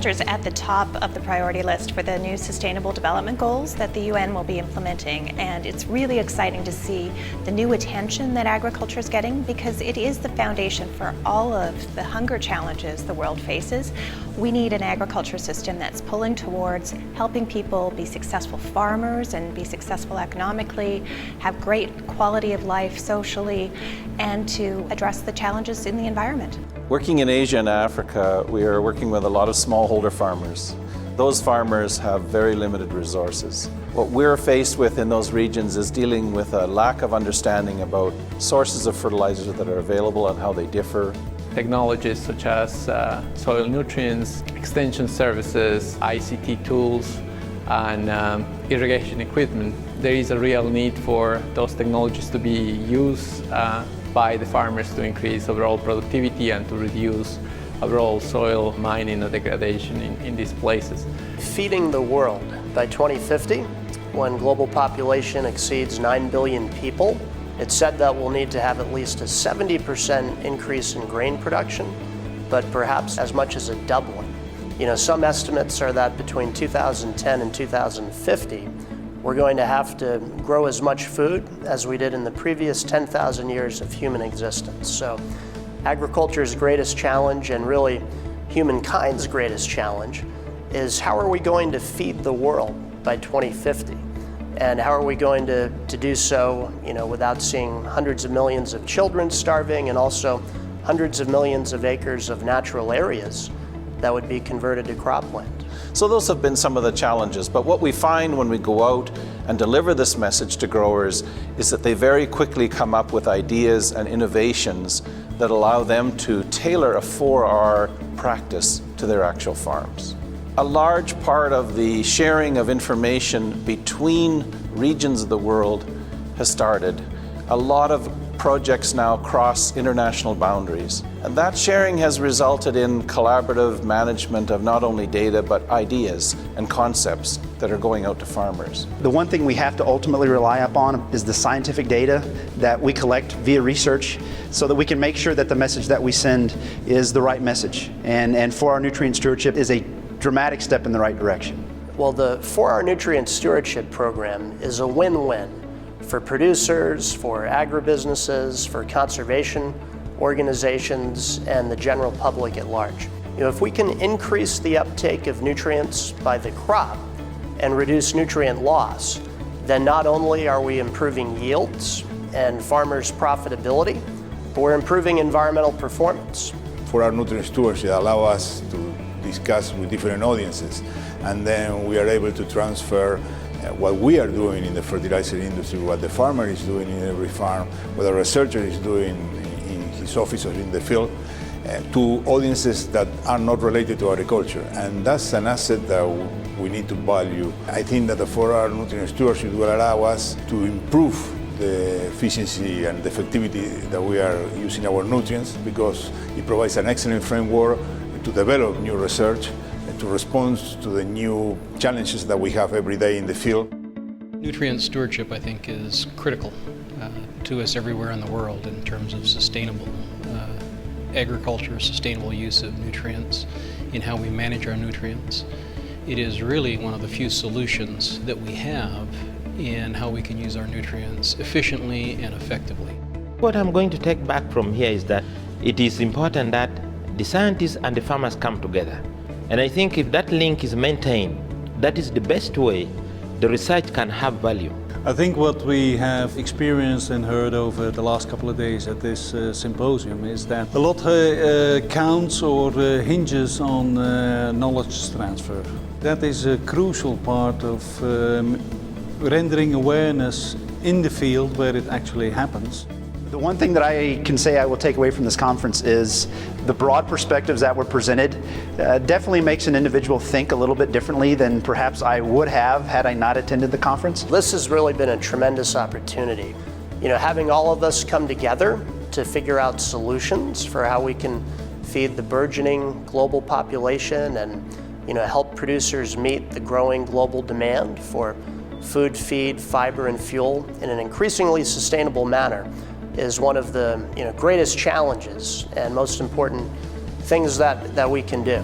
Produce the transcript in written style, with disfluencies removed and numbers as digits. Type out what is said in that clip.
Agriculture is at the top of the priority list for the new Sustainable Development Goals that the UN will be implementing, and it's really exciting to see the new attention that agriculture is getting because it is the foundation for all of the hunger challenges the world faces. We need an agriculture system that's pulling towards helping people be successful farmers and be successful economically, have great quality of life socially, and to address the challenges in the environment. Working in Asia and Africa, we are working with a lot of smallholder farmers. Those farmers have very limited resources. What we're faced with in those regions is dealing with a lack of understanding about sources of fertilizers that are available and how they differ. Technologies such as soil nutrients, extension services, ICT tools, and irrigation equipment. There is a real need for those technologies to be used by the farmers to increase overall productivity and to reduce overall soil mining and degradation in these places. Feeding the world by 2050, when global population exceeds 9 billion people, it's said that we'll need to have at least a 70% increase in grain production, but perhaps as much as a doubling. Some estimates are that between 2010 and 2050, we're going to have to grow as much food as we did in the previous 10,000 years of human existence. So agriculture's greatest challenge, and really humankind's greatest challenge, is how are we going to feed the world by 2050? And how are we going to do so without seeing hundreds of millions of children starving and also hundreds of millions of acres of natural areas that would be converted to cropland? So those have been some of the challenges, but what we find when we go out and deliver this message to growers is that they very quickly come up with ideas and innovations that allow them to tailor a 4R practice to their actual farms. A large part of the sharing of information between regions of the world has started. A lot of projects now cross international boundaries. And that sharing has resulted in collaborative management of not only data, but ideas and concepts that are going out to farmers. The one thing we have to ultimately rely upon is the scientific data that we collect via research so that we can make sure that the message that we send is the right message. And 4R nutrient stewardship is a dramatic step in the right direction. Well, the 4R nutrient stewardship program is a win-win for producers, for agribusinesses, for conservation organizations, and the general public at large. If we can increase the uptake of nutrients by the crop and reduce nutrient loss, then not only are we improving yields and farmers' profitability, but we're improving environmental performance. 4R nutrient stewardship allow us to discuss with different audiences, and then we are able to transfer what we are doing in the fertilizer industry, what the farmer is doing in every farm, what the researcher is doing in his office or in the field, to audiences that are not related to agriculture. And that's an asset that we need to value. I think that the 4R nutrient stewardship will allow us to improve the efficiency and the effectivity that we are using our nutrients, because it provides an excellent framework to develop new research and to respond to the new challenges that we have every day in the field. Nutrient stewardship, I think, is critical to us everywhere in the world in terms of sustainable agriculture, sustainable use of nutrients, in how we manage our nutrients. It is really one of the few solutions that we have in how we can use our nutrients efficiently and effectively. What I'm going to take back from here is that it is important that the scientists and the farmers come together. And I think if that link is maintained, that is the best way the research can have value. I think what we have experienced and heard over the last couple of days at this symposium is that a lot counts or hinges on knowledge transfer. That is a crucial part of rendering awareness in the field where it actually happens. The one thing that I can say I will take away from this conference is the broad perspectives that were presented definitely makes an individual think a little bit differently than perhaps I would have had I not attended the conference. This has really been a tremendous opportunity. Having all of us come together to figure out solutions for how we can feed the burgeoning global population and help producers meet the growing global demand for food, feed, fiber, and fuel in an increasingly sustainable manner is one of the greatest challenges and most important things that we can do.